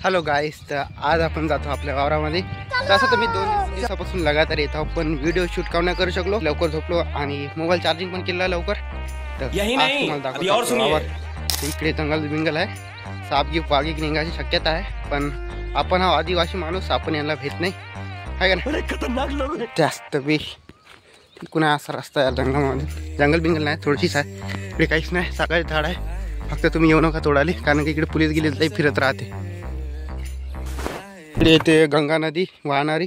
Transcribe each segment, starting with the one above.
Hello गाईस, तर आज आपण जातो आपल्या वावरामध्ये। तसं तर मी 2 दिवसापासून लगातार येतो, पण व्हिडिओ शूट का नाही करू शकलो। लवकर झोपलो आणि मोबाईल चार्जिंग पण केला लवकर। तर यही नाही अभी और सुनिए, इकडे जंगल बिंगल आहे, साप गिप वाघ निघायची शक्यता आहे, पण आपण हा आदिवासी माणूस, आपण यांना भेट नाही आहे का नाही। खतरनाक जास्त बी कुणा असा रस्ता आहे जंगलामध्ये, जंगल बिंगल नाही, थोडीशीच आहे इकडे, काहीच नाही। सकाळी झाड आहे, फक्त तुम्ही येऊ नका तोडाली, कारण की इकडे पोलीस गेले लई फिरत राहते। इकडे येते गंगा नदी वाहणारी,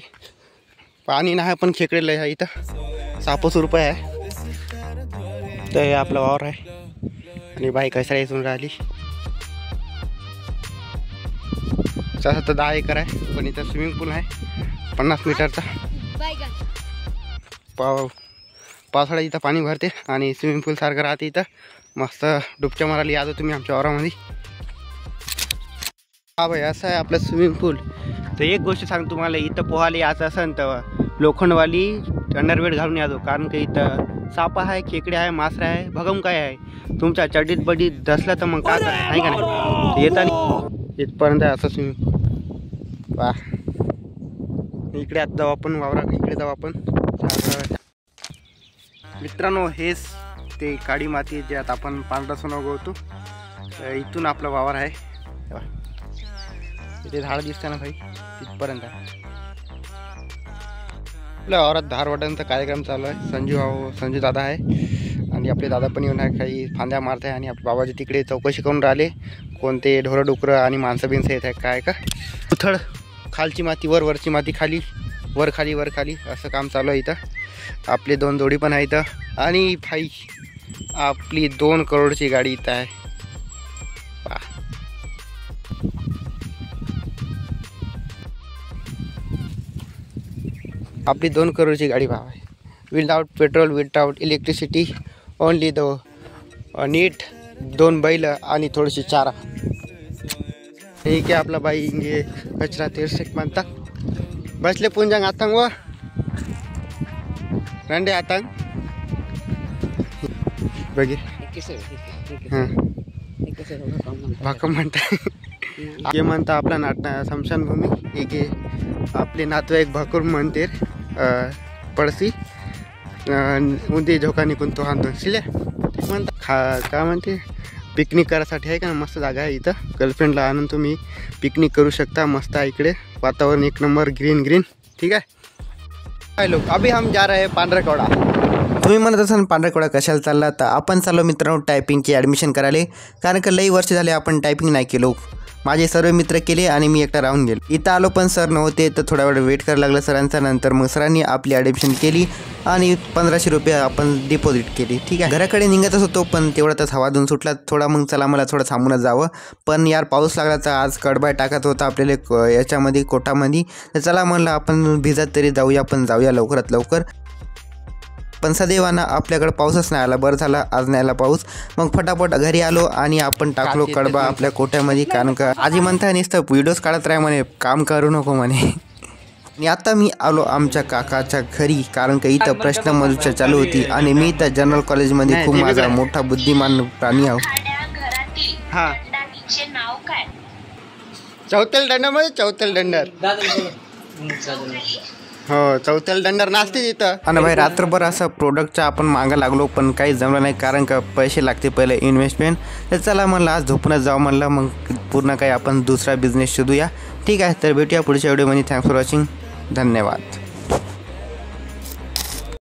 पाणी नाही पण खेकडेलं आहे इथं, सापस रुपये आहे। तर हे आपलं वावर आहे आणि बाई कशा येऊन राहिली। तसं तर 10 एकर आहे, पण इथं स्विमिंग पूल आहे 50 मीटरचा। पावसाळ्यात इथं पाणी भरते आणि स्विमिंग पूल सारखं राहते, इथं मस्त डुबच्या मारायला या तुम्ही आमच्या वावरामध्ये। हा भाई, असं आहे आपलं स्विमिंग पूल। तर एक गोष्ट सांग तुम्हाला, इथं पोहायला यायचं असेल तर लोखंडवाली अंडरवेट घालून यादो, कारण की इथं साप आहे, खेकडे आहे, मासरा आहे, भगम काय आहे, तुमच्या चड्डीत बडीत धसला तर मग काय करायचं आहे का नाही। येताना इथपर्यंत असं स्विमिंग पूल वा। इकडे आता जाऊ आपण वावरा, इकडे जाऊ आपण मित्रांनो। हेच ते काळी माती ज्यात आपण पांढरा सोना उगवतो, इथून आपला वावर आहे। इथे झाड दिसतं ना भाई, तिथपर्यंत आहे आपल्या वावरात। धारवाटांचा कार्यक्रम चालू आहे, संजू दादा आहे आणि आपले दादा पण येऊन आहे, काही फांद्या मारत आहे आणि आपले बाबाजी तिकडे चौकशी करून राहिले, कोणते ढोरं डुकरं आणि माणसं बिनसं येत आहे काय का। उथळ खालची माती वर, वरची माती खाली, वर खाली असं काम चालू आहे इथं। आपले 2 जोडी पण आहे इथं आणि भाई आपली 2 करोडची गाडी इथं आहे। आपली 2 करोडची गाडी भाव आहे, without petrol, without electricity, only नीट 2 बैल आणि थोडीशी चारा। ठीक आहे आपला बाई इंगे कचरा तीर्षक म्हणतात। बसले पुंजांग आतंग व रंडे आतंग बघे हां भाकम म्हणतात। हे म्हणता आपला नाटना स्मशानभूमी, एक आपले नातेवाईक भाकूर म्हणते पडसी उंदी झोका निघून तो हाणतो शिले म्हणता काय म्हणते, पिकनिक करायसाठी आहे का, मस्त जागा आहे इथं। गर्लफ्रेंडला आणून तुम्ही पिकनिक करू शकता, मस्त आहे इकडे वातावरण, 1 नंबर ग्रीन। ठीक आहे हाय लोक, अभी हम जा रहे हैं पांढरकवडा। तुम्ही म्हणत असाल पांढरकवडा कशाला चालला, तर आपण चाललो मित्रांनो टायपिंगची ॲडमिशन करायला, कारण की लई वर्ष झाले आपण टायपिंग नाही केलो। माझे सर्व मित्र केले आणि मी एकटा राहून गेलो। इथं आलो पण सर नव्हते, तर थोडा वेळ वेट करायला लागला सरांचा। नंतर मग सरांनी आपली ॲडमिशन केली आणि 1500 रुपये आपण डिपॉझिट केली। ठीक आहे, घराकडे निघतच होतो, पण तेवढाच हवा धुवून सुटला थोडा, मग चला मला थोडं थांबूनच जावं, पण यार पाऊस लागला तर आज कडबाय टाकत होता आपल्याला याच्यामध्ये कोटामध्ये, तर चला म्हणलं आपण भिजत तरी जाऊया, पण जाऊया लवकरात लवकर। पण सदैवानं आपल्याकडे पाऊसच नाही आला, बरं झाला आज नाही आला पाऊस। मग फटाफट घरी आलो आणि आपण टाकलो कडबा आपल्या कोट्यामध्ये, कारण का आजी म्हणताय नुसतं व्हिडिओज काढत राहा म्हणे, काम करू नको म्हणे। आणि आता मी आलो आमच्या काकाच्या घरी, कारण का इथं प्रश्न मंजुषा चालू होती आणि मी तर जनरल कॉलेजमध्ये खूप माझा मोठा बुद्धिमान प्राणी आहो। हा, चौथल दंडामध्ये चौथल दंडर हो, चौथ्याला दंडर नाचते तिथं। आणि भाई रात्रभर असं प्रोडक्टचा आपण मागं लागलो, पण काही जमलं नाही, कारण का पैसे लागते पहिले इन्व्हेस्टमेंट। तर चला म्हणलं आज झोपूनच जाऊ म्हणलं, मग पूर्ण काही आपण दुसरा बिझनेस शोधूया। ठीक आहे, तर भेटूया पुढच्या व्हिडिओमध्ये। थँक्स फॉर वॉचिंग, धन्यवाद।